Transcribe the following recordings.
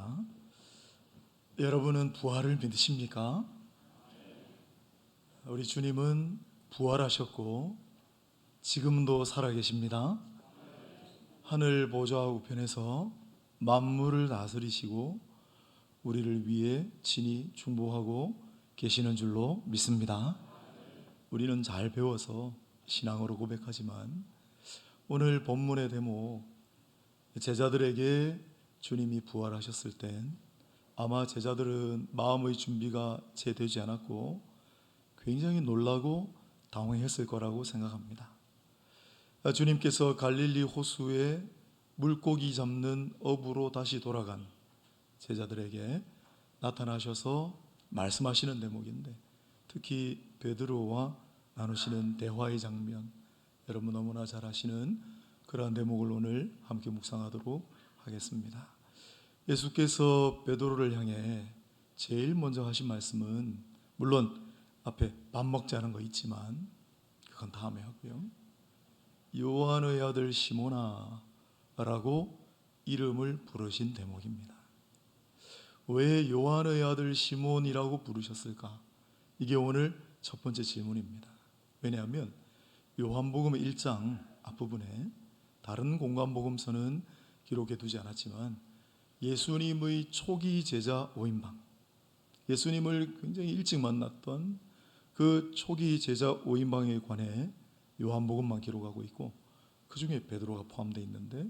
기도하겠습니다. 여러분은 부활을 믿으십니까? 우리 주님은 부활하셨고 지금도 살아계십니다. 하늘 보좌 우편에서 만물을 다스리시고 우리를 위해 친히 중보하고 계시는 줄로 믿습니다. 우리는 잘 배워서 신앙으로 고백하지만 오늘 본문의 대목, 제자들에게 주님이 부활하셨을 땐 아마 제자들은 마음의 준비가 채 되지 않았고 굉장히 놀라고 당황했을 거라고 생각합니다. 주님께서 갈릴리 호수에 물고기 잡는 어부로 다시 돌아간 제자들에게 나타나셔서 말씀하시는 대목인데, 특히 베드로와 나누시는 대화의 장면, 여러분 너무나 잘 아시는 그러한 대목을 오늘 함께 묵상하도록 하겠습니다. 예수께서 베드로를 향해 제일 먼저 하신 말씀은, 물론 앞에 밥 먹자는 거 있지만 그건 다음에 하고요, 요한의 아들 시몬아 라고 이름을 부르신 대목입니다. 왜 요한의 아들 시몬이라고 부르셨을까? 이게 오늘 첫 번째 질문입니다. 왜냐하면 요한복음 1장 앞부분에, 다른 공관복음서는 기록해 두지 않았지만 예수님의 초기 제자 5인방, 예수님을 굉장히 일찍 만났던 그 초기 제자 5인방에 관해 요한복음만 기록하고 있고, 그 중에 베드로가 포함되어 있는데,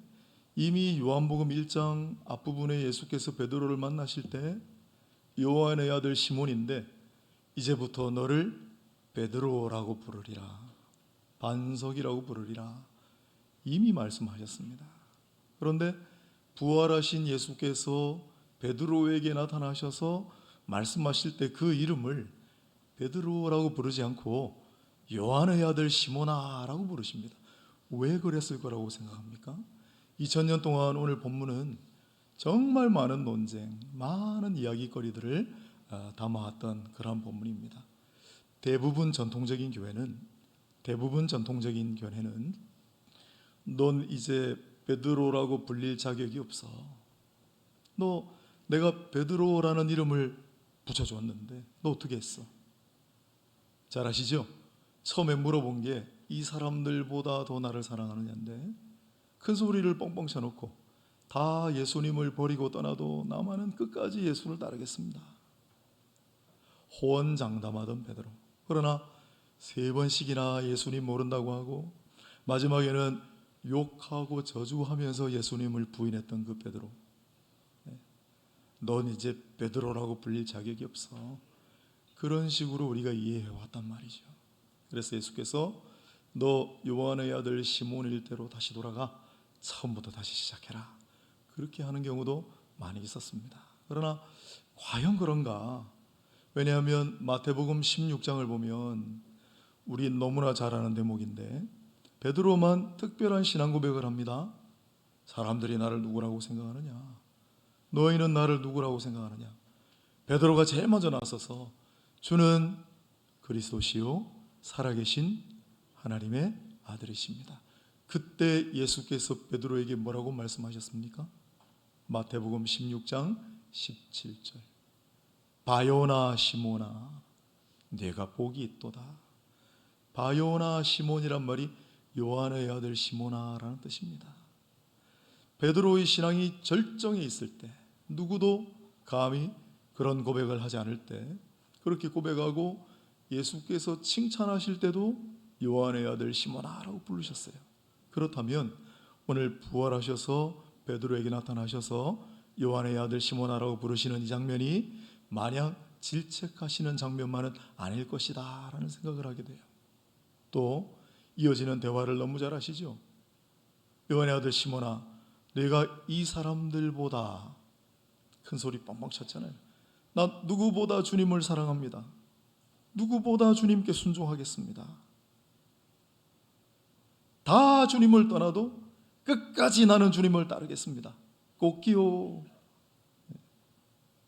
이미 요한복음 1장 앞부분에 예수께서 베드로를 만나실 때 요한의 아들 시몬인데 이제부터 너를 베드로라고 부르리라, 반석이라고 부르리라, 이미 말씀하셨습니다. 그런데 부활하신 예수께서 베드로에게 나타나셔서 말씀하실 때 그 이름을 베드로라고 부르지 않고 요한의 아들 시몬아라고 부르십니다. 왜 그랬을 거라고 생각합니까? 2000년 동안 오늘 본문은 정말 많은 논쟁, 많은 이야기거리들을 담아왔던 그런 본문입니다. 대부분 전통적인 교회는 넌 이제 베드로라고 불릴 자격이 없어. 너 내가 베드로라는 이름을 붙여줬는데 너 어떻게 했어? 잘 아시죠? 처음에 물어본 게 이 사람들보다 더 나를 사랑하느냐인데, 큰 소리를 뻥뻥 쳐놓고 다 예수님을 버리고 떠나도 나만은 끝까지 예수를 따르겠습니다, 호언장담하던 베드로. 그러나 3번씩이나 예수님 모른다고 하고 마지막에는 욕하고 저주하면서 예수님을 부인했던 그 베드로, 넌 이제 베드로라고 불릴 자격이 없어. 그런 식으로 우리가 이해해왔단 말이죠. 그래서 예수께서 너 요한의 아들 시몬일 대로 다시 돌아가 처음부터 다시 시작해라, 그렇게 하는 경우도 많이 있었습니다. 그러나 과연 그런가? 왜냐하면 마태복음 16장을 보면 우리 너무나 잘 아는 대목인데, 베드로만 특별한 신앙 고백을 합니다. 사람들이 나를 누구라고 생각하느냐? 너희는 나를 누구라고 생각하느냐? 베드로가 제일 먼저 나서서 주는 그리스도시요 살아계신 하나님의 아들이십니다. 그때 예수께서 베드로에게 뭐라고 말씀하셨습니까? 마태복음 16장 17절, 바요나 시몬아 네가 복이 있도다. 바요나 시몬이란 말이 요한의 아들 시몬아라는 뜻입니다. 베드로의 신앙이 절정에 있을 때, 누구도 감히 그런 고백을 하지 않을 때 그렇게 고백하고 예수께서 칭찬하실 때도 요한의 아들 시몬아라고 부르셨어요. 그렇다면 오늘 부활하셔서 베드로에게 나타나셔서 요한의 아들 시몬아라고 부르시는 이 장면이 마냥 질책하시는 장면만은 아닐 것이다 라는 생각을 하게 돼요. 또 이어지는 대화를 너무 잘 아시죠? 요한의 아들 시몬아 내가 이 사람들보다, 큰 소리 뻥뻥 쳤잖아요. 나 누구보다 주님을 사랑합니다. 누구보다 주님께 순종하겠습니다. 다 주님을 떠나도 끝까지 나는 주님을 따르겠습니다. 꼭기요.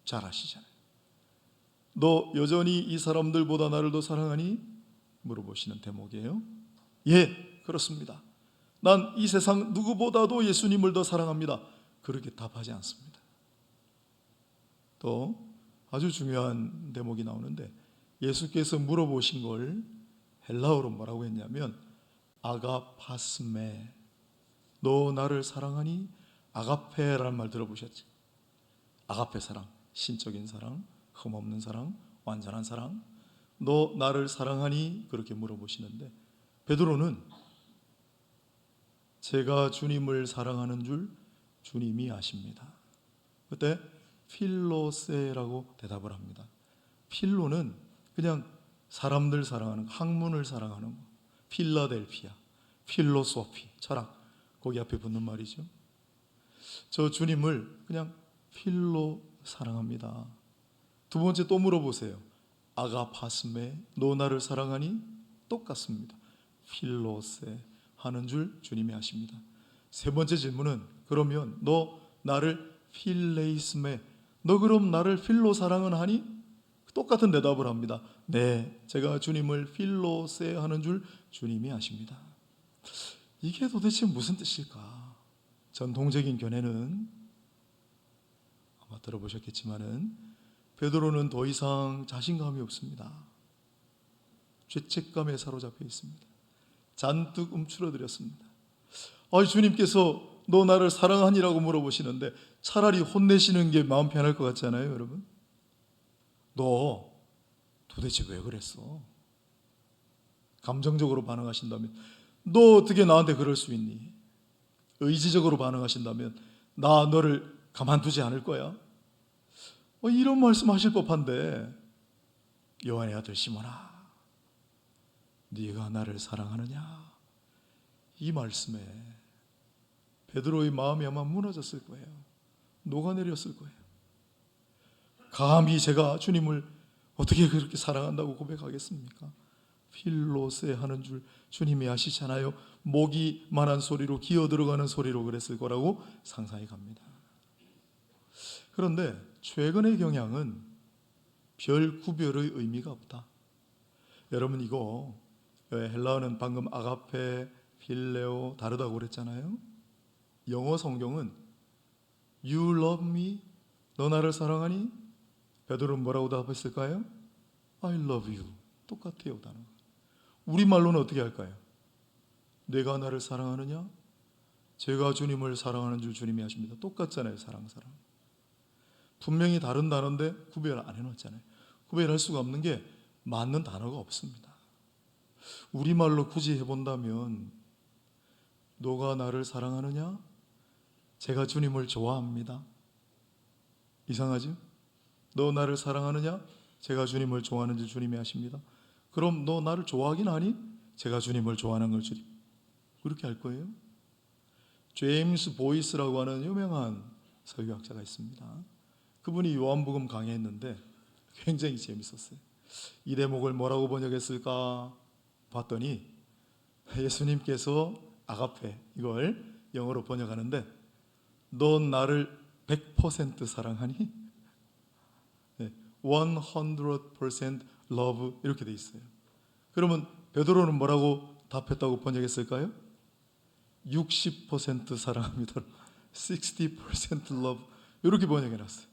잘 아시잖아요. 너 여전히 이 사람들보다 나를 더 사랑하니? 물어보시는 대목이에요. 예, 그렇습니다. 난 이 세상 누구보다도 예수님을 더 사랑합니다. 그렇게 답하지 않습니다. 또 아주 중요한 대목이 나오는데 예수께서 물어보신 걸 헬라어로 뭐라고 했냐면 아가파스메, 너 나를 사랑하니? 아가페라는 말 들어보셨죠? 아가페 사랑, 신적인 사랑, 흠없는 사랑, 완전한 사랑. 너 나를 사랑하니? 그렇게 물어보시는데 베드로는 제가 주님을 사랑하는 줄 주님이 아십니다. 그때 필로세라고 대답을 합니다. 필로는 그냥 사람들 사랑하는 거, 학문을 사랑하는 거. 필라델피아, 필로소피, 철학. 거기 앞에 붙는 말이죠. 저 주님을 그냥 필로 사랑합니다. 두 번째 또 물어보세요. 아가파스메, 너 나를 사랑하니? 똑같습니다. 필로세 하는 줄 주님이 아십니다. 세 번째 질문은 그러면 너 나를 필레이스메, 너 그럼 나를 필로 사랑은 하니? 똑같은 대답을 합니다. 네, 제가 주님을 필로세 하는 줄 주님이 아십니다. 이게 도대체 무슨 뜻일까? 전통적인 견해는 아마 들어보셨겠지만은 베드로는 더 이상 자신감이 없습니다. 죄책감에 사로잡혀 있습니다. 잔뜩 움츠러들었습니다. 주님께서 너 나를 사랑하니라고 물어보시는데 차라리 혼내시는 게 마음 편할 것 같지 않아요, 여러분? 너 도대체 왜 그랬어? 감정적으로 반응하신다면 너 어떻게 나한테 그럴 수 있니? 의지적으로 반응하신다면 나 너를 가만두지 않을 거야. 이런 말씀하실 법한데 요한의 아들 시몬아, 네가 나를 사랑하느냐? 이 말씀에 베드로의 마음이 아마 무너졌을 거예요. 녹아내렸을 거예요. 감히 제가 주님을 어떻게 그렇게 사랑한다고 고백하겠습니까? 필로세 하는 줄 주님이 아시잖아요. 목이 만한 소리로 기어 들어가는 소리로 그랬을 거라고 상상이 갑니다. 그런데 최근의 경향은 별 구별의 의미가 없다. 여러분 이거 헬라어는 방금 아가페, 필레오 다르다고 그랬잖아요. 영어 성경은 You love me, 너 나를 사랑하니? 베드로는 뭐라고 답했을까요? I love you. 똑같아요 단어가. 우리말로는 어떻게 할까요? 내가 나를 사랑하느냐? 제가 주님을 사랑하는 줄 주님이 아십니다. 똑같잖아요. 사랑. 분명히 다른 단어인데 구별 안 해놓았잖아요. 구별할 수가 없는 게 맞는 단어가 없습니다. 우리말로 굳이 해본다면 너가 나를 사랑하느냐? 제가 주님을 좋아합니다. 이상하죠? 너 나를 사랑하느냐? 제가 주님을 좋아하는 줄 주님이 아십니다. 그럼 너 나를 좋아하긴 하니? 제가 주님을 좋아하는 걸 주님. 그렇게 할 거예요? 제임스 보이스라고 하는 유명한 설교학자가 있습니다. 그분이 요한복음 강의했는데 굉장히 재밌었어요. 이 대목을 뭐라고 번역했을까 봤더니 예수님께서 아가페 이걸 영어로 번역하는데 넌 나를 100% 사랑하니? 100% love 이렇게 돼 있어요. 그러면 베드로는 뭐라고 답했다고 번역했을까요? 60% 사랑합니다. 60% love 이렇게 번역해놨어요.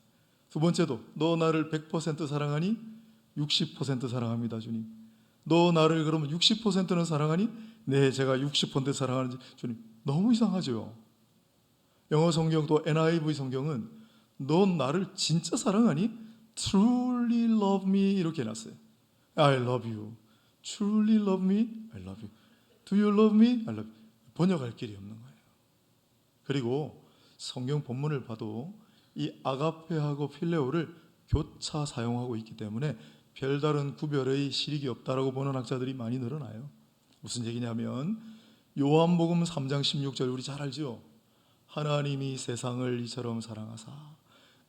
두 번째도 너 나를 100% 사랑하니? 60% 사랑합니다 주님. 너 나를 그러면 60%는 사랑하니? 네, 제가 60% 사랑하는지 주님. 너무 이상하죠. 영어 성경 또 NIV 성경은 넌 나를 진짜 사랑하니? Truly love me 이렇게 해놨어요. I love you. Truly love me? I love you. Do you love me? I love you. 번역할 길이 없는 거예요. 그리고 성경 본문을 봐도 이 아가페하고 필레오를 교차 사용하고 있기 때문에 별다른 구별의 실익이 없다라고 보는 학자들이 많이 늘어나요. 무슨 얘기냐면 요한복음 3장 16절 우리 잘 알죠? 하나님이 세상을 이처럼 사랑하사.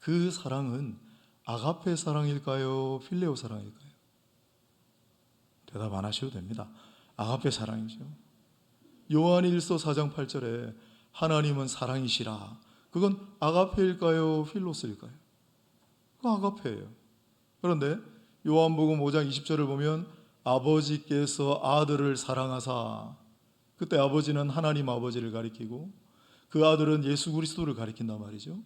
그 사랑은 아가페 사랑일까요? 필레오 사랑일까요? 대답 안 하셔도 됩니다. 아가페 사랑이죠. 요한일서 4장 8절에 하나님은 사랑이시라. 그건 아가페일까요? 필로스일까요? 그 아가페예요. 그런데 요한복음 5장 20절을 보면 아버지께서 아들을 사랑하사, 그때 아버지는 하나님 아버지를 가리키고 그 아들은 예수 그리스도를 가리킨단 말이죠.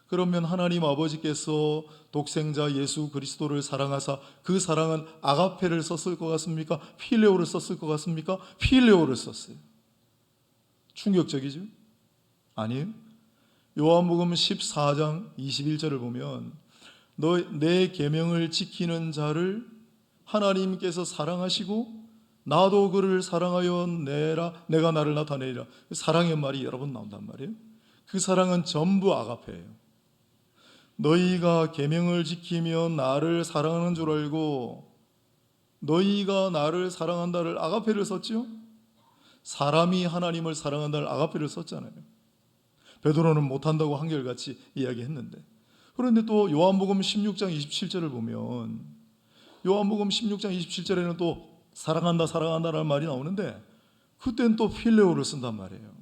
그러면 하나님 아버지께서 독생자 예수 그리스도를 사랑하사 그 사랑은 아가페를 썼을 것 같습니까? 필레오를 썼을 것 같습니까? 필레오를 썼어요. 충격적이죠? 아니에요. 요한복음 14장 21절을 보면 너 내 계명을 지키는 자를 하나님께서 사랑하시고 나도 그를 사랑하여 내가 나를 나타내리라. 사랑의 말이 여러 번 나온단 말이에요. 그 사랑은 전부 아가페예요. 너희가 계명을 지키면 나를 사랑하는 줄 알고 너희가 나를 사랑한다를 아가페를 썼죠. 사람이 하나님을 사랑한다를 아가페를 썼잖아요. 베드로는 못한다고 한결같이 이야기했는데, 그런데 또 요한복음 16장 27절을 보면 요한복음 16장 27절에는 또 사랑한다 사랑한다라는 말이 나오는데 그때는 또 필레오를 쓴단 말이에요.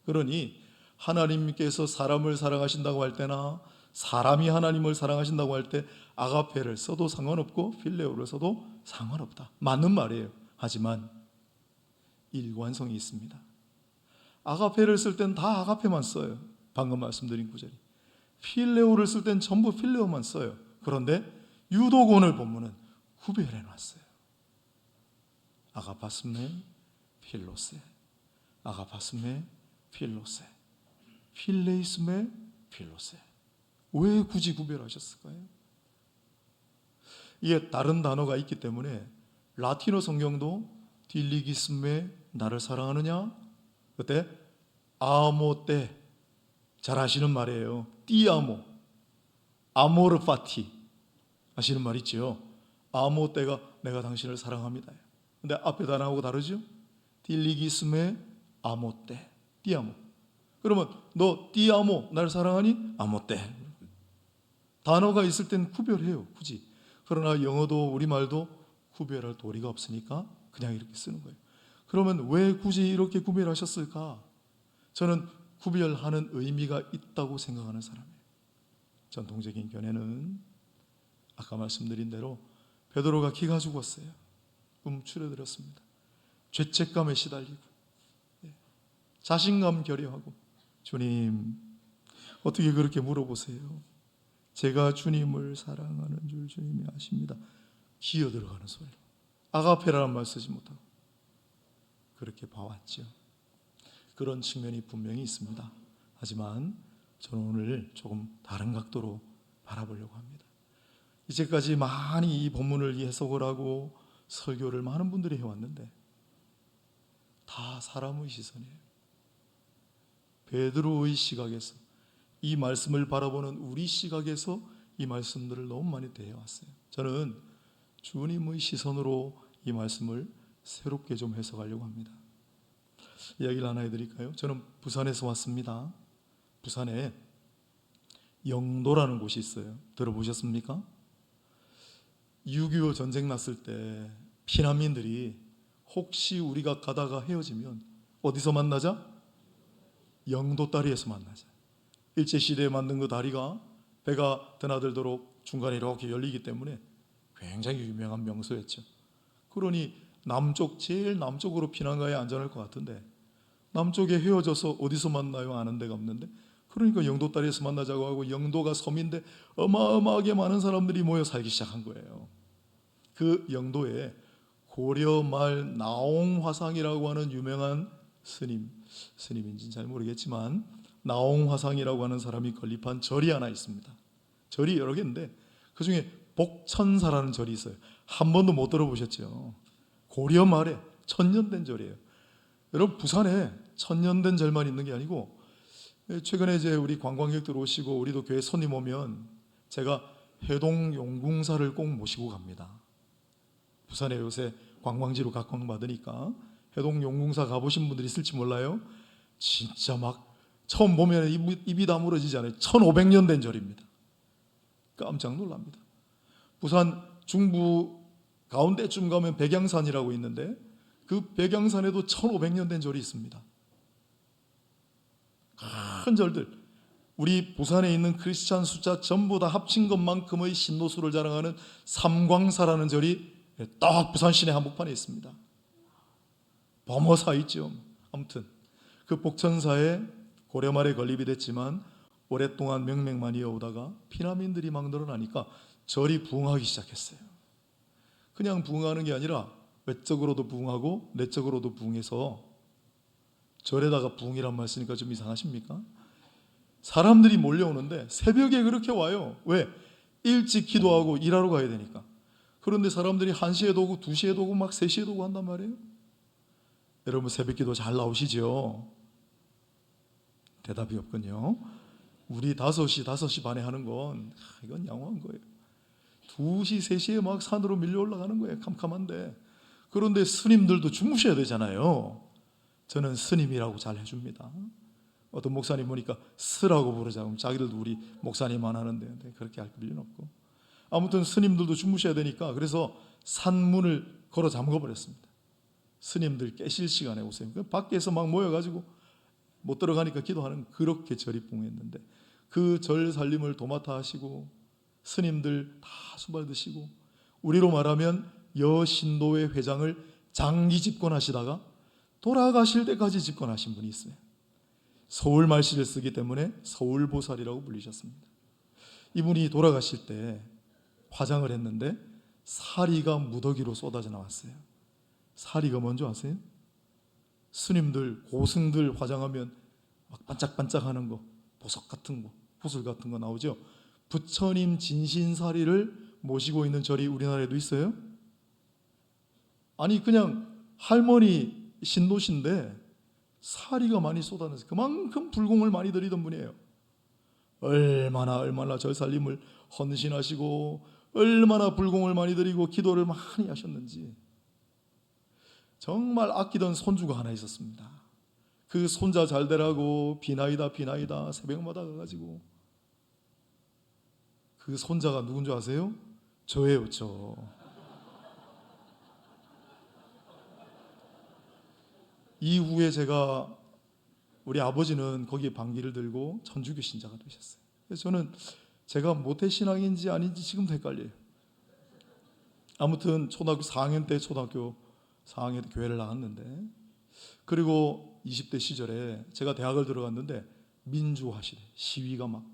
그러니 하나님께서 사람을 사랑하신다고 할 때나 사람이 하나님을 사랑하신다고 할 때 아가페를 써도 상관없고 필레오를 써도 상관없다. 맞는 말이에요. 하지만 일관성이 있습니다. 아가페를 쓸 땐 다 아가페만 써요. 방금 말씀드린 구절이. 필레오를 쓸 땐 전부 필레오만 써요. 그런데 유독 오늘 본문은 구별해 놨어요. 아가파스메 필로세, 아가파스메 필로세, 필레이스메 필로세. 왜 굳이 구별하셨을까요? 이게 다른 단어가 있기 때문에 라틴어 성경도 딜리기스메 나를 사랑하느냐? 그때 아모 때 잘 아시는 말이에요. 띠아모, 아모르 파티 아시는 말 있죠? 아모 때가 내가 당신을 사랑합니다. 근데 앞에 단어하고 다르죠? 딜리기스메 아모 때, 띠아모. 그러면 너 띠아모 나를 사랑하니? 아모 때. 단어가 있을 땐 구별해요, 굳이. 그러나 영어도 우리말도 구별할 도리가 없으니까 그냥 이렇게 쓰는 거예요. 그러면 왜 굳이 이렇게 구별하셨을까? 저는 구별하는 의미가 있다고 생각하는 사람이에요. 전통적인 견해는 아까 말씀드린 대로 베드로가 기가 죽었어요. 움츠러들었습니다. 죄책감에 시달리고 자신감 결여하고 주님 어떻게 그렇게 물어보세요? 제가 주님을 사랑하는 줄 주님이 아십니다. 기어들어가는 소리로 아가페라는 말 쓰지 못하고 그렇게 봐왔죠. 그런 측면이 분명히 있습니다. 하지만 저는 오늘 조금 다른 각도로 바라보려고 합니다. 이제까지 많이 이 본문을 해석을 하고 설교를 많은 분들이 해왔는데 다 사람의 시선이에요. 베드로의 시각에서 이 말씀을 바라보는 우리 시각에서 이 말씀들을 너무 많이 대해왔어요. 저는 주님의 시선으로 이 말씀을 새롭게 좀 해석하려고 합니다. 이야기를 하나 해드릴까요? 저는 부산에서 왔습니다. 부산에 영도라는 곳이 있어요. 들어보셨습니까? 6.25 전쟁 났을 때 피난민들이 혹시 우리가 가다가 헤어지면 어디서 만나자? 영도 다리에서 만나자. 일제시대에 만든 그 다리가 배가 드나들도록 중간에 이렇게 열리기 때문에 굉장히 유명한 명소였죠. 그러니 제일 남쪽으로 피난 가야 안전할 것 같은데 남쪽에 헤어져서 어디서 만나요? 아는 데가 없는데 그러니까 영도 다리에서 만나자고 하고 영도가 섬인데 어마어마하게 많은 사람들이 모여 살기 시작한 거예요. 그 영도에 고려 말 나옹화상이라고 하는 유명한 스님인지는 잘 모르겠지만 나옹화상이라고 하는 사람이 건립한 절이 하나 있습니다. 절이 여러 개인데 그 중에 복천사라는 절이 있어요. 한 번도 못 들어보셨죠? 고려 말에 천년된 절이에요. 여러분 부산에 천년된 절만 있는 게 아니고 최근에 이제 우리 관광객들 오시고 우리도 교회 손님 오면 제가 해동 용궁사를 꼭 모시고 갑니다. 부산에 요새 관광지로 각광받으니까 해동 용궁사 가보신 분들이 있을지 몰라요. 진짜 막 처음 보면 입이 다물어지잖아요. 1500년 된 절입니다. 깜짝 놀랍니다. 부산 중부 가운데쯤 가면 백양산이라고 있는데 그 백양산에도 1500년 된 절이 있습니다. 큰 절들, 우리 부산에 있는 크리스찬 숫자 전부 다 합친 것만큼의 신노수를 자랑하는 삼광사라는 절이 딱 부산 시내 한복판에 있습니다. 범어사 있죠. 아무튼 그 복천사에 고려 말에 건립이 됐지만 오랫동안 명맥만 이어오다가 피난민들이 막 늘어나니까 절이 부흥하기 시작했어요. 그냥 부흥하는 게 아니라 외적으로도 부흥하고 내적으로도 부흥해서, 절에다가 부흥이란 말 쓰니까 좀 이상하십니까? 사람들이 몰려오는데 새벽에 그렇게 와요. 왜? 일찍 기도하고 일하러 가야 되니까. 그런데 사람들이 1시에도 오고 2시에도 오고 막 3시에도 오고 한단 말이에요. 여러분 새벽 기도 잘 나오시죠? 대답이 없군요. 우리 5시 반에 하는 건 이건 양호한 거예요. 2시, 3시에 막 산으로 밀려 올라가는 거예요. 캄캄한데. 그런데 스님들도 주무셔야 되잖아요. 저는 스님이라고 잘 해줍니다. 어떤 목사님 보니까 스라고 부르자고, 자기들도 우리 목사님만 하는데 그렇게 할 필요는 없고. 아무튼 스님들도 주무셔야 되니까 그래서 산문을 걸어 잠궈버렸습니다. 스님들 깨실 시간에 오세요. 밖에서 막 모여가지고 못 들어가니까 기도하는, 그렇게 절이 부흥했는데 그 절 살림을 도맡아 하시고 스님들 다 수발 드시고, 우리로 말하면 여신도회 회장을 장기 집권하시다가 돌아가실 때까지 집권하신 분이 있어요. 서울 말씨를 쓰기 때문에 서울보살이라고 불리셨습니다. 이분이 돌아가실 때 화장을 했는데 사리가 무더기로 쏟아져 나왔어요. 사리가 뭔지 아세요? 스님들, 고승들 화장하면 막 반짝반짝하는 거, 보석 같은 거, 구슬 같은 거 나오죠. 부처님 진신사리를 모시고 있는 절이 우리나라에도 있어요? 아니 그냥 할머니 신도신데 사리가 많이 쏟아내서 그만큼 불공을 많이 드리던 분이에요. 얼마나 절 살림을 헌신하시고 얼마나 불공을 많이 드리고 기도를 많이 하셨는지. 정말 아끼던 손주가 하나 있었습니다. 그 손자 잘 되라고 비나이다 새벽마다 가가지고, 그 손자가 누군 줄 아세요? 저예요. 저. 이후에 제가, 우리 아버지는 거기에 반기를 들고 천주교 신자가 되셨어요. 그래서 저는 제가 모태신앙인지 아닌지 지금도 헷갈려요. 아무튼 초등학교 4학년 때 초등학교 4학년 때 교회를 나왔는데, 그리고 20대 시절에 제가 대학을 들어갔는데 민주화 시대, 시위가 막,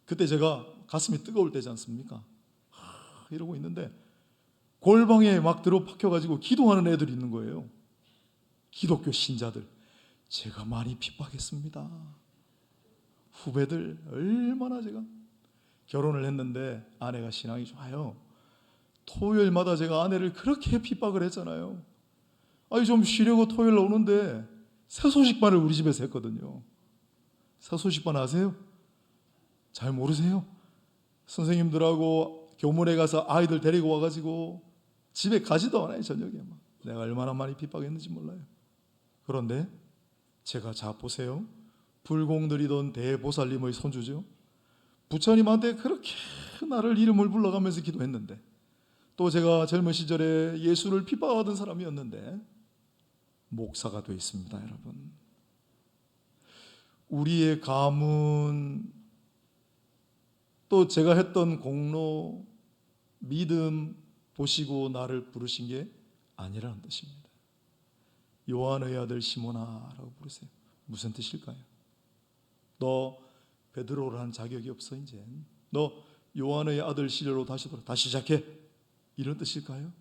그때 제가 가슴이 뜨거울 때지 않습니까? 이러고 있는데 골방에 막 들어 박혀가지고 기도하는 애들이 있는 거예요. 기독교 신자들. 제가 많이 핍박했습니다. 후배들 얼마나. 제가 결혼을 했는데 아내가 신앙이 좋아요. 토요일마다 제가 아내를 그렇게 핍박을 했잖아요. 아니 좀 쉬려고 토요일 오는데 새소식반을 우리 집에서 했거든요. 새소식반 아세요? 잘 모르세요? 선생님들하고 교문에 가서 아이들 데리고 와가지고 집에 가지도 않아요. 저녁에 막. 내가 얼마나 많이 핍박했는지 몰라요. 그런데 제가, 자 보세요, 불공들이던 대보살님의 손주죠. 부처님한테 그렇게 나를 이름을 불러가면서 기도했는데, 또 제가 젊은 시절에 예수를 핍박하던 사람이었는데 목사가 되어 있습니다. 여러분, 우리의 가문, 또 제가 했던 공로, 믿음 보시고 나를 부르신 게 아니라는 뜻입니다. 요한의 아들 시몬아라고 부르세요. 무슨 뜻일까요? 너 베드로라는 자격이 없어 이제. 너 요한의 아들 시려로 다시 시작해. 이런 뜻일까요?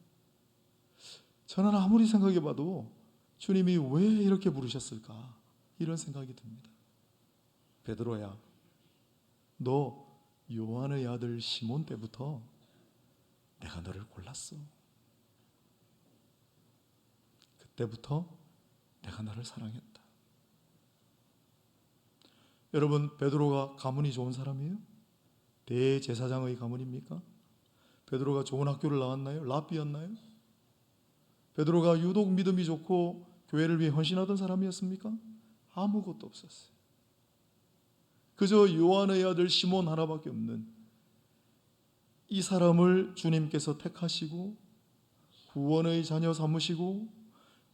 저는 아무리 생각해봐도 주님이 왜 이렇게 부르셨을까? 이런 생각이 듭니다. 베드로야, 너 요한의 아들 시몬 때부터 내가 너를 골랐어. 그때부터 내가 너를 사랑했다. 여러분, 베드로가 가문이 좋은 사람이에요? 대제사장의 가문입니까? 베드로가 좋은 학교를 나왔나요? 랍비였나요? 베드로가 유독 믿음이 좋고 교회를 위해 헌신하던 사람이었습니까? 아무것도 없었어요. 그저 요한의 아들 시몬 하나밖에 없는 이 사람을 주님께서 택하시고 구원의 자녀 삼으시고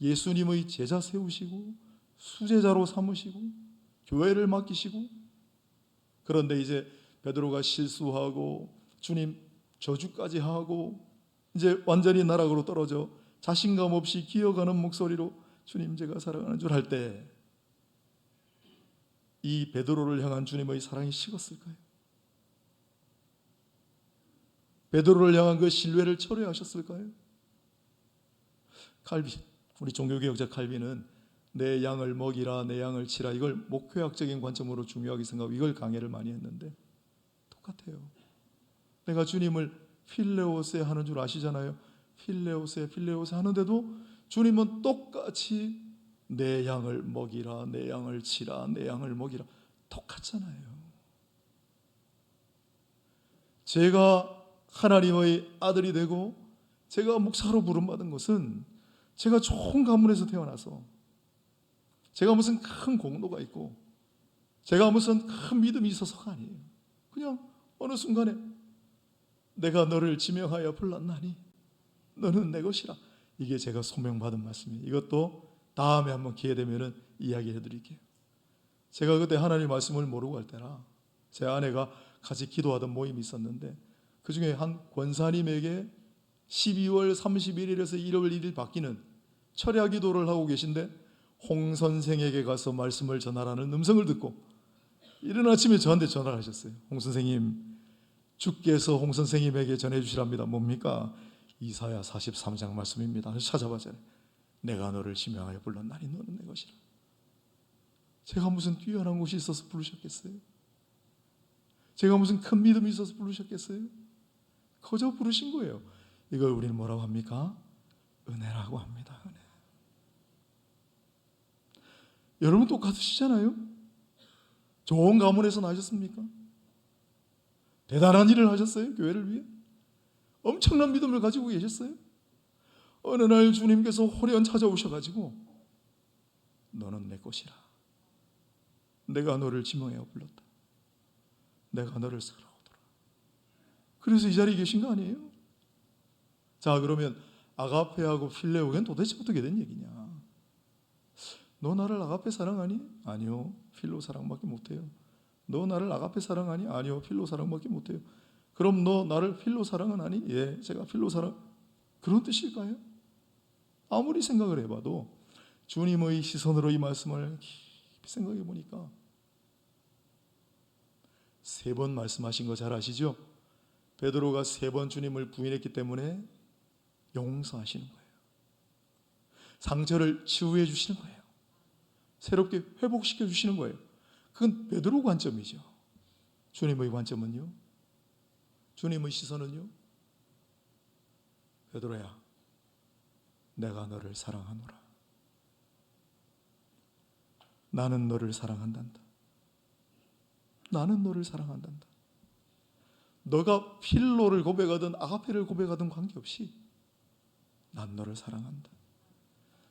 예수님의 제자 세우시고 수제자로 삼으시고 교회를 맡기시고, 그런데 이제 베드로가 실수하고 주님 저주까지 하고 이제 완전히 나락으로 떨어져 자신감 없이 기어가는 목소리로 주님 제가 살아가는 줄 할 때, 이 베드로를 향한 주님의 사랑이 식었을까요? 베드로를 향한 그 신뢰를 철회하셨을까요? 칼빈, 우리 종교개혁자 칼빈은 내 양을 먹이라, 내 양을 치라, 이걸 목회학적인 관점으로 중요하게 생각하고 이걸 강해를 많이 했는데 똑같아요. 내가 주님을 필레오세 하는 줄 아시잖아요. 필레오세 하는데도 주님은 똑같이 내 양을 먹이라, 내 양을 치라, 내 양을 먹이라, 똑같잖아요. 제가 하나님의 아들이 되고 제가 목사로 부름받은 것은 제가 좋은 가문에서 태어나서 제가 무슨 큰 공로가 있고 제가 무슨 큰 믿음이 있어서가 아니에요. 그냥 어느 순간에 내가 너를 지명하여 불렀나니 너는 내 것이라. 이게 제가 소명받은 말씀이에요. 이것도 다음에 한번 기회 되면 이야기해 드릴게요. 제가 그때 하나님 말씀을 모르고 할 때라 제 아내가 같이 기도하던 모임이 있었는데 그 중에 한 권사님에게 12월 31일에서 1월 1일 바뀌는 철야 기도를 하고 계신데 홍 선생에게 가서 말씀을 전하라는 음성을 듣고 이른 아침에 저한테 전화를 하셨어요. 홍 선생님, 주께서 홍 선생님에게 전해주시랍니다. 뭡니까? 이사야 43장 말씀입니다. 그래서 찾아봤잖아요. 내가 너를 지명하여 불렀나니 너는 내 것이라. 제가 무슨 뛰어난 곳이 있어서 부르셨겠어요? 제가 무슨 큰 믿음이 있어서 부르셨겠어요? 거저 부르신 거예요. 이걸 우리는 뭐라고 합니까? 은혜라고 합니다. 은혜. 여러분 똑같으시잖아요. 좋은 가문에서 나셨습니까? 대단한 일을 하셨어요. 교회를 위해 엄청난 믿음을 가지고 계셨어요. 어느 날 주님께서 호련 찾아오셔가지고 너는 내 것이라. 내가 너를 지명하여 불렀다. 내가 너를 사랑하더라. 그래서 이 자리에 계신 거 아니에요? 자, 그러면 아가페하고 필레오겐 도대체 어떻게 된 얘기냐? 너 나를 아가페 사랑하니? 아니요, 필로 사랑밖에 못해요. 너 나를 아가페 사랑하니? 아니요, 필로 사랑밖에 못해요. 그럼 너 나를 필로 사랑은 하니? 예, 제가 필로 사랑. 그런 뜻일까요? 아무리 생각을 해봐도 주님의 시선으로 이 말씀을 깊이 생각해 보니까 3번 말씀하신 거 잘 아시죠? 베드로가 3번 주님을 부인했기 때문에 용서하시는 거예요. 상처를 치유해 주시는 거예요. 새롭게 회복시켜 주시는 거예요. 그건 베드로 관점이죠. 주님의 관점은요? 주님의 시선은요? 베드로야, 내가 너를 사랑하노라. 나는 너를 사랑한단다. 나는 너를 사랑한단다. 너가 필로를 고백하든 아가페를 고백하든 관계없이 난 너를 사랑한다.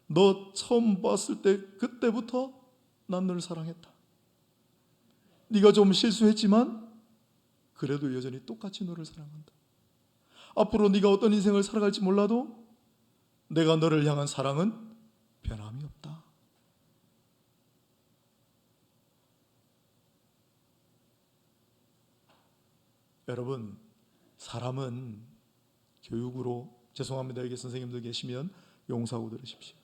너 처음 봤을 때 그때부터 난 너를 사랑했다. 네가 좀 실수했지만 그래도 여전히 똑같이 너를 사랑한다. 앞으로 네가 어떤 인생을 살아갈지 몰라도 내가 너를 향한 사랑은 변함이 없다. 여러분, 사람은 교육으로, 죄송합니다, 여기 선생님들 계시면 용서하고 들으십시오.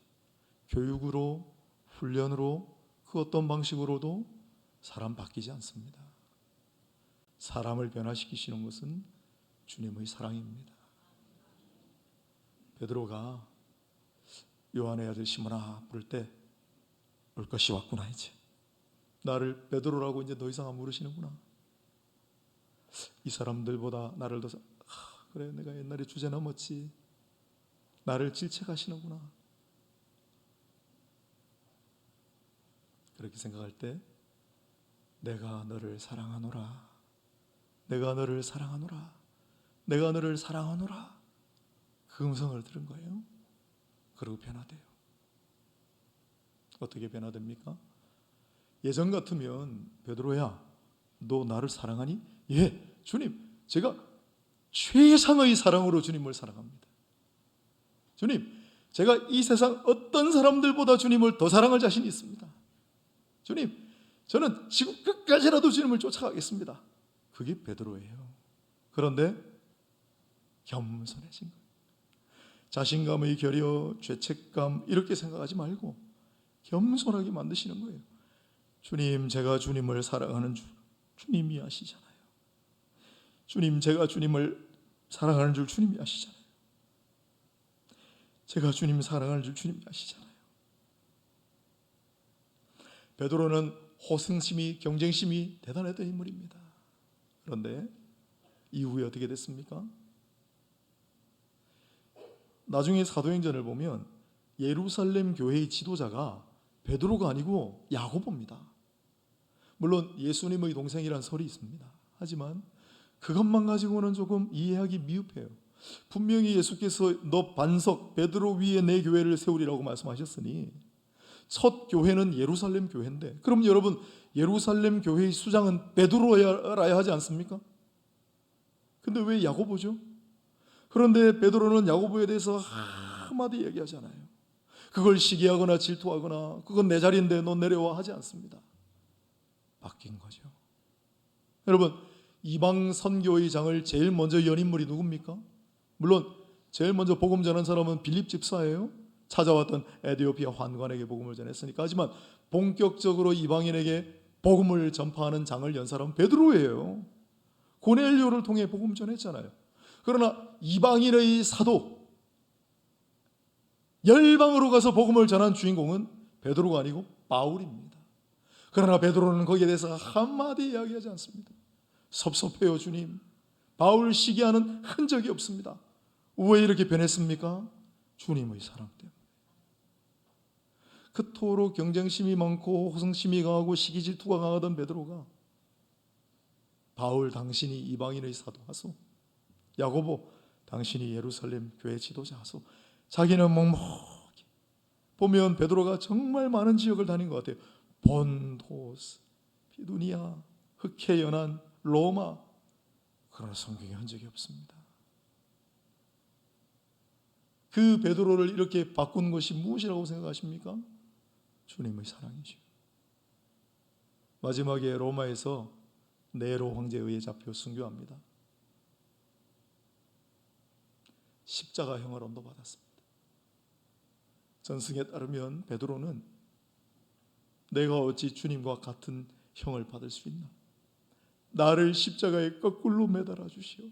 교육으로, 훈련으로, 그 어떤 방식으로도 사람 바뀌지 않습니다. 사람을 변화시키시는 것은 주님의 사랑입니다. 베드로가 요한의 아들 시몬아 부를 때 올 것이 왔구나. 이제 나를 베드로라고 이제 더 이상 안 부르시는구나. 이 사람들보다 나를 더 그래, 내가 옛날에 주제 넘었지. 나를 질책하시는구나. 그렇게 생각할 때 내가 너를 사랑하노라. 내가 너를 사랑하노라. 내가 너를 사랑하노라. 그 음성을 들은 거예요. 그리고 변화돼요. 어떻게 변화됩니까? 예전 같으면 베드로야, 너 나를 사랑하니? 예, 주님, 제가 최상의 사랑으로 주님을 사랑합니다. 주님, 제가 이 세상 어떤 사람들보다 주님을 더 사랑할 자신이 있습니다. 주님, 저는 지구 끝까지라도 주님을 쫓아가겠습니다. 그게 베드로예요. 그런데 겸손해진 거예요. 자신감의 결여, 죄책감 이렇게 생각하지 말고 겸손하게 만드시는 거예요. 주님, 제가 주님을 사랑하는 줄 주님이 아시잖아요. 주님, 제가 주님을 사랑하는 줄 주님이 아시잖아요. 제가 주님 사랑하는 줄 주님이 아시잖아요. 베드로는 호승심이, 경쟁심이 대단했던 인물입니다. 그런데 이후에 어떻게 됐습니까? 나중에 사도행전을 보면 예루살렘 교회의 지도자가 베드로가 아니고 야고보입니다. 물론 예수님의 동생이란 설이 있습니다. 하지만 그것만 가지고는 조금 이해하기 미흡해요. 분명히 예수께서 너 반석 베드로 위에 내 교회를 세우리라고 말씀하셨으니 첫 교회는 예루살렘 교회인데, 그럼 여러분 예루살렘 교회의 수장은 베드로라야 하지 않습니까? 근데 왜 야고보죠? 그런데 베드로는 야고보에 대해서 한마디 얘기하지 않아요. 그걸 시기하거나 질투하거나 그건 내 자리인데 너 내려와 하지 않습니다. 바뀐 거죠. 여러분, 이방 선교의 장을 제일 먼저 연 인물이 누굽니까? 물론 제일 먼저 복음 전한 사람은 빌립 집사예요. 찾아왔던 에디오피아 환관에게 복음을 전했으니까. 하지만 본격적으로 이방인에게 복음을 전파하는 장을 연 사람은 베드로예요. 고넬료를 통해 복음 전했잖아요. 그러나 이방인의 사도, 열방으로 가서 복음을 전한 주인공은 베드로가 아니고 바울입니다. 그러나 베드로는 거기에 대해서 한마디 이야기하지 않습니다. 섭섭해요 주님. 바울 시기하는 흔적이 없습니다. 왜 이렇게 변했습니까? 주님의 사랑 때문에. 그토록 경쟁심이 많고 호승심이 강하고 시기 질투가 강하던 베드로가 바울 당신이 이방인의 사도 하소, 야고보 당신이 예루살렘 교회 지도자 하소. 자기는 묵묵히 보면 베드로가 정말 많은 지역을 다닌 것 같아요. 본토스, 비두니아, 흑해 연안, 로마. 그러나 성경에 흔적이 없습니다. 그 베드로를 이렇게 바꾼 것이 무엇이라고 생각하십니까? 주님의 사랑이죠. 마지막에 로마에서 네로 황제에 의해 잡혀 순교합니다. 십자가형을 언도받았습니다. 전승에 따르면 베드로는 내가 어찌 주님과 같은 형을 받을 수 있나? 나를 십자가에 거꾸로 매달아 주시오.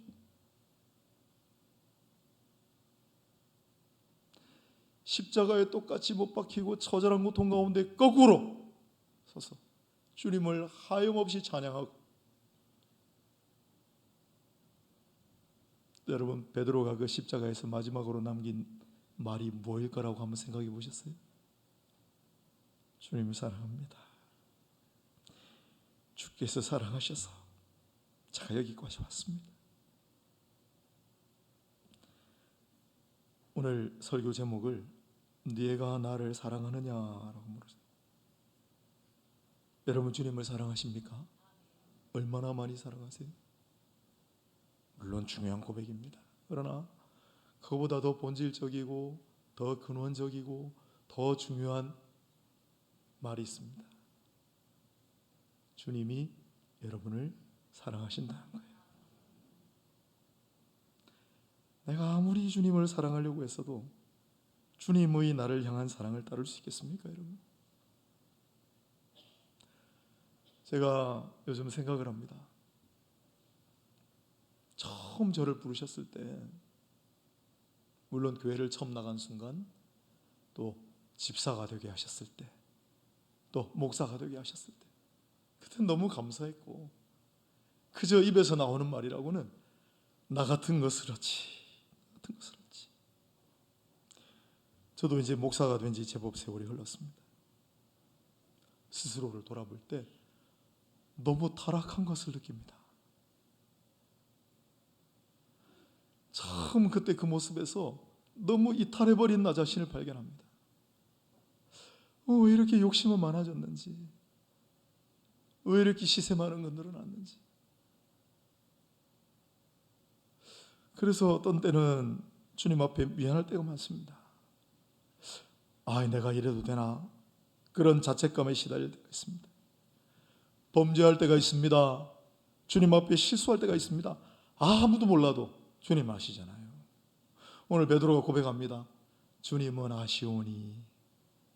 십자가에 똑같이 못 박히고 처절한 고통 가운데 거꾸로 서서 주님을 하염없이 찬양하고, 여러분 베드로가 그 십자가에서 마지막으로 남긴 말이 뭐일 거라고 한번 생각해 보셨어요? 주님을 사랑합니다. 주께서 사랑하셔서 제가 여기까지 왔습니다. 오늘 설교 제목을 네가 나를 사랑하느냐라고 물으세요. 여러분 주님을 사랑하십니까? 얼마나 많이 사랑하세요? 물론 중요한 고백입니다. 그러나 그거보다 더 본질적이고 더 근원적이고 더 중요한 말이 있습니다. 주님이 여러분을 사랑하신다는 거예요. 내가 아무리 주님을 사랑하려고 했어도 주님의 나를 향한 사랑을 따를 수 있겠습니까, 여러분? 제가 요즘 생각을 합니다. 처음 저를 부르셨을 때, 물론 교회를 처음 나간 순간, 또 집사가 되게 하셨을 때, 또 목사가 되게 하셨을 때, 그때 너무 감사했고, 그저 입에서 나오는 말이라고는 나 같은 것을 어찌, 같은 것을 어찌. 저도 이제 목사가 된 지 제법 세월이 흘렀습니다. 스스로를 돌아볼 때 너무 타락한 것을 느낍니다. 참 그때 그 모습에서 너무 이탈해버린 나 자신을 발견합니다. 왜 이렇게 욕심은 많아졌는지, 왜 이렇게 시세 많은 건 늘어났는지. 그래서 어떤 때는 주님 앞에 미안할 때가 많습니다. 내가 이래도 되나? 그런 자책감에 시달릴 때가 있습니다. 범죄할 때가 있습니다. 주님 앞에 실수할 때가 있습니다. 아무도 몰라도 주님 아시잖아요. 오늘 베드로가 고백합니다. 주님은 아시오니,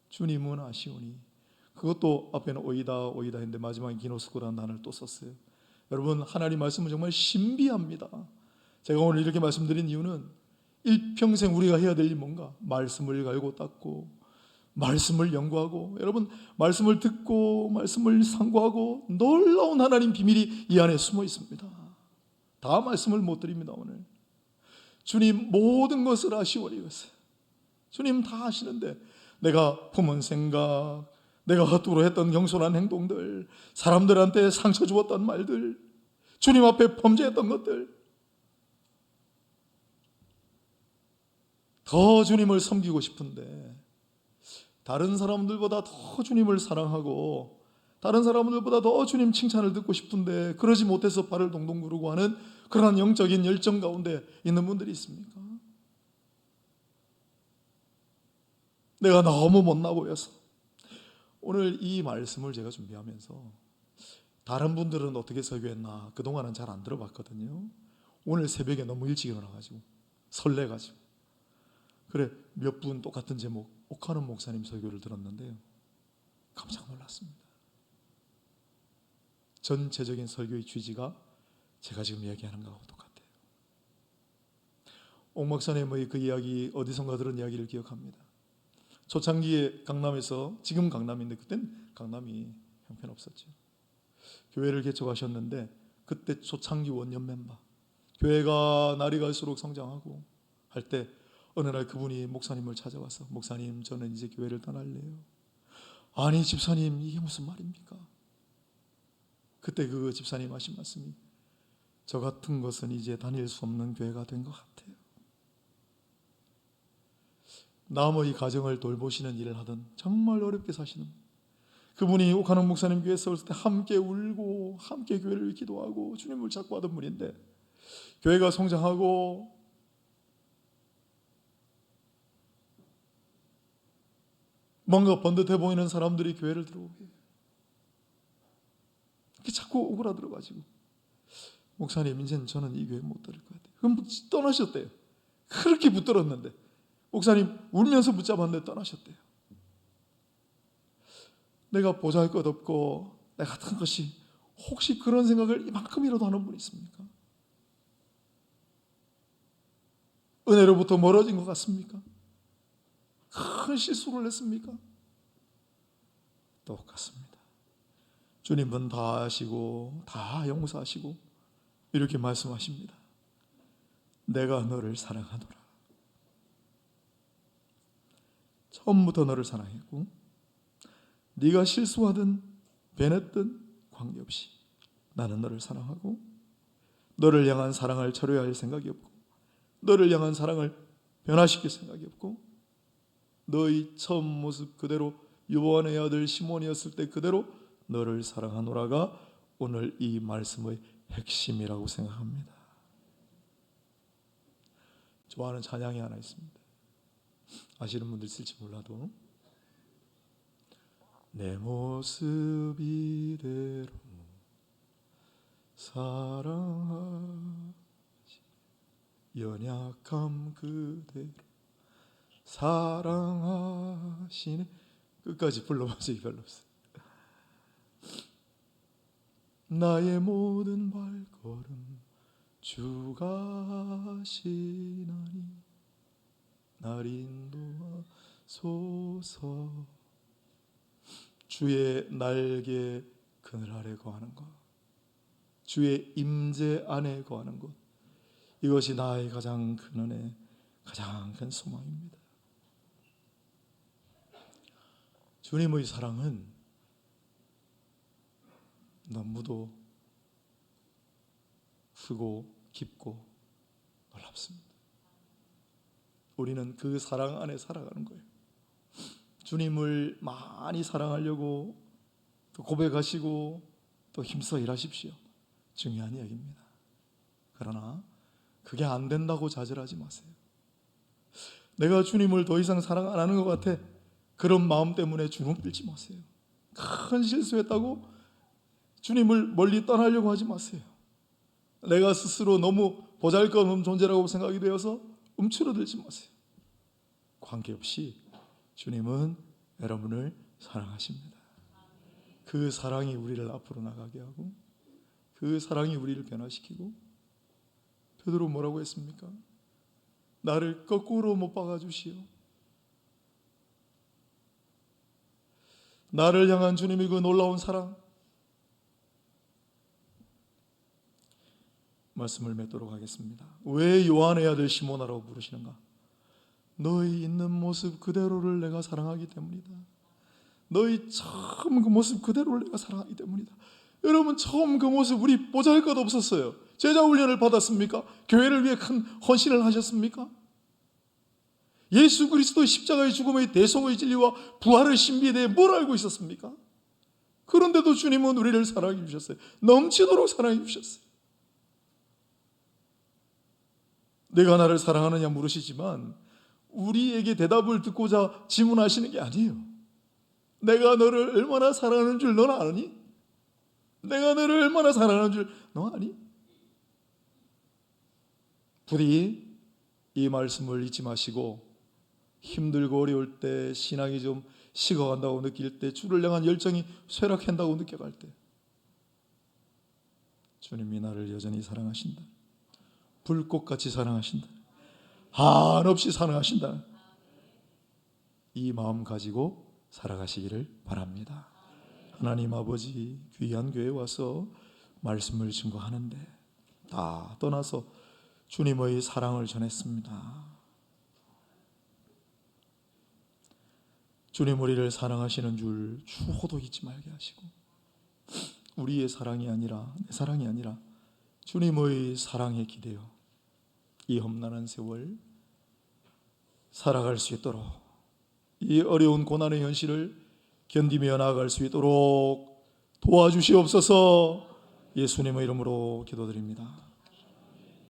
주님은 아시오니. 그것도 앞에는 오이다 오이다 했는데 마지막에 기노스코라는 단어를 또 썼어요. 여러분, 하나님 말씀은 정말 신비합니다. 제가 오늘 이렇게 말씀드린 이유는 일평생 우리가 해야 될 일이 뭔가? 말씀을 갈고 닦고 말씀을 연구하고, 여러분, 말씀을 듣고 말씀을 상고하고, 놀라운 하나님 비밀이 이 안에 숨어 있습니다. 다 말씀을 못 드립니다. 오늘 주님 모든 것을 아시오리겠어요. 주님 다 아시는데 내가 품은 생각, 내가 헛으로 했던 경솔한 행동들, 사람들한테 상처 주었던 말들, 주님 앞에 범죄했던 것들, 더 주님을 섬기고 싶은데 다른 사람들보다 더 주님을 사랑하고 다른 사람들보다 더 주님 칭찬을 듣고 싶은데 그러지 못해서 발을 동동 구르고 하는 그러한 영적인 열정 가운데 있는 분들이 있습니까? 내가 너무 못나 보여서. 오늘 이 말씀을 제가 준비하면서 다른 분들은 어떻게 설교했나 그동안은 잘 안 들어봤거든요. 오늘 새벽에 너무 일찍 일어나가지고 설레가지고 그래 몇 분 똑같은 제목 옥하는 목사님 설교를 들었는데요, 깜짝 놀랐습니다. 전체적인 설교의 취지가 제가 지금 이야기하는 거하고 똑같아요. 옥 목사님의 그 이야기 어디선가 들은 이야기를 기억합니다. 초창기에 강남에서, 지금 강남인데 그땐 강남이 형편없었죠. 교회를 개척하셨는데 그때 초창기 원년 멤버, 교회가 날이 갈수록 성장하고 할 때 어느 날 그분이 목사님을 찾아와서 목사님 저는 이제 교회를 떠날래요. 아니 집사님 이게 무슨 말입니까? 그때 그 집사님 하신 말씀이 저 같은 것은 이제 다닐 수 없는 교회가 된 것 같아요. 남의 가정을 돌보시는 일을 하던 정말 어렵게 사시는 그분이 옥하는 목사님 교회에 있을 때 함께 울고 함께 교회를 기도하고 주님을 찾고 하던 분인데 교회가 성장하고 뭔가 번듯해 보이는 사람들이 교회를 들어오게 이렇게 자꾸 오그라들어가지고 목사님 이제는 저는 이 교회 못 들을 것 같아요. 그럼 떠나셨대요. 그렇게 붙들었는데 목사님 울면서 붙잡았는데 떠나셨대요. 내가 보잘것없고 내 같은 것이 혹시 그런 생각을 이만큼이라도 하는 분이 있습니까? 은혜로부터 멀어진 것 같습니까? 큰 실수를 했습니까? 똑같습니다. 주님은 다 아시고 다 용서하시고 이렇게 말씀하십니다. 내가 너를 사랑하노라. 처음부터 너를 사랑했고 네가 실수하든 변했든 관계없이 나는 너를 사랑하고 너를 향한 사랑을 철회할 생각이 없고 너를 향한 사랑을 변화시킬 생각이 없고 너의 처음 모습 그대로 요한의 아들 시몬이었을 때 그대로 너를 사랑하노라가 오늘 이 말씀의 핵심이라고 생각합니다. 좋아하는 찬양이 하나 있습니다. 아시는 분들 있을지 몰라도 내 모습 이대로 사랑하시 연약함 그대로 사랑하시네. 끝까지 불러보세요. 별로 없어요. 나의 모든 발걸음 주가 하시나니 날 인도하소서. 주의 날개 그늘 아래 거하는 것, 주의 임재 안에 거하는 것, 이것이 나의 가장 큰 은혜, 가장 큰 소망입니다. 주님의 사랑은 너무도 크고 깊고 놀랍습니다. 우리는 그 사랑 안에 살아가는 거예요. 주님을 많이 사랑하려고 또 고백하시고 또 힘써 일하십시오. 중요한 이야기입니다. 그러나 그게 안 된다고 좌절하지 마세요. 내가 주님을 더 이상 사랑 안 하는 것 같아, 그런 마음 때문에 주눅 들지 마세요. 큰 실수했다고 주님을 멀리 떠나려고 하지 마세요. 내가 스스로 너무 보잘것없는 존재라고 생각이 되어서 움츠러들지 마세요. 관계없이 주님은 여러분을 사랑하십니다. 그 사랑이 우리를 앞으로 나가게 하고 그 사랑이 우리를 변화시키고, 베드로 뭐라고 했습니까? 나를 거꾸로 못 박아주시오. 나를 향한 주님의 그 놀라운 사랑, 말씀을 맺도록 하겠습니다. 왜 요한의 아들 시몬아라고 부르시는가? 너희 있는 모습 그대로를 내가 사랑하기 때문이다. 너희 처음 그 모습 그대로를 내가 사랑하기 때문이다. 여러분, 처음 그 모습 우리 보잘것 없었어요. 제자 훈련을 받았습니까? 교회를 위해 큰 헌신을 하셨습니까? 예수 그리스도의 십자가의 죽음의 대속의 진리와 부활의 신비에 대해 뭘 알고 있었습니까? 그런데도 주님은 우리를 사랑해 주셨어요. 넘치도록 사랑해 주셨어요. 내가 나를 사랑하느냐 물으시지만 우리에게 대답을 듣고자 질문하시는 게 아니에요. 내가 너를 얼마나 사랑하는 줄 너는 아니? 내가 너를 얼마나 사랑하는 줄 너 아니? 부디 이 말씀을 잊지 마시고, 힘들고 어려울 때, 신앙이 좀 식어간다고 느낄 때, 주를 향한 열정이 쇠락한다고 느껴갈 때, 주님이 나를 여전히 사랑하신다, 불꽃같이 사랑하신다, 한없이 사랑하신다, 이 마음 가지고 살아가시기를 바랍니다. 하나님 아버지, 귀한 교회에 와서 말씀을 증거하는데 다 떠나서 주님의 사랑을 전했습니다. 주님 우리를 사랑하시는 줄 추호도 잊지 말게 하시고, 우리의 사랑이 아니라, 내 사랑이 아니라 주님의 사랑에 기대어 이 험난한 세월 살아갈 수 있도록, 이 어려운 고난의 현실을 견디며 나아갈 수 있도록 도와주시옵소서. 예수님의 이름으로 기도드립니다.